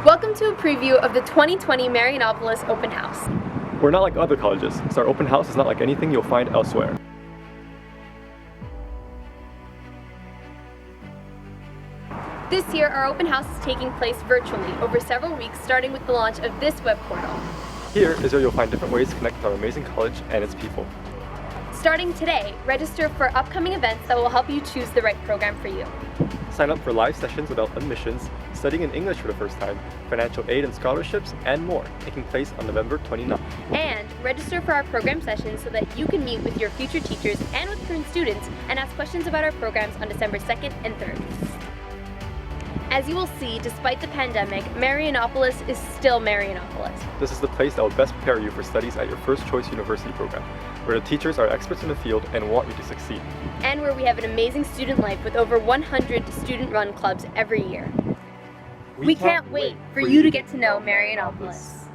Welcome to a preview of the 2020 Marianopolis Open House. We're not like other colleges, so our open house is not like anything you'll find elsewhere. This year, our open house is taking place virtually over several weeks, starting with the launch of this web portal. Here is where you'll find different ways to connect with our amazing college and its people. Starting today, register for upcoming events that will help you choose the right program for you. Sign up for live sessions without admissions, studying in English for the first time, financial aid and scholarships, and more, taking place on November 29th. And register for our program sessions so that you can meet with your future teachers and with current students and ask questions about our programs on December 2nd and 3rd. As you will see, despite the pandemic, Marianopolis is still Marianopolis. This is the place that will best prepare you for studies at your first choice university program, where the teachers are experts in the field and want you to succeed. And where we have an amazing student life with over 100 student-run clubs every year. We can't wait for you to get to know Marianopolis.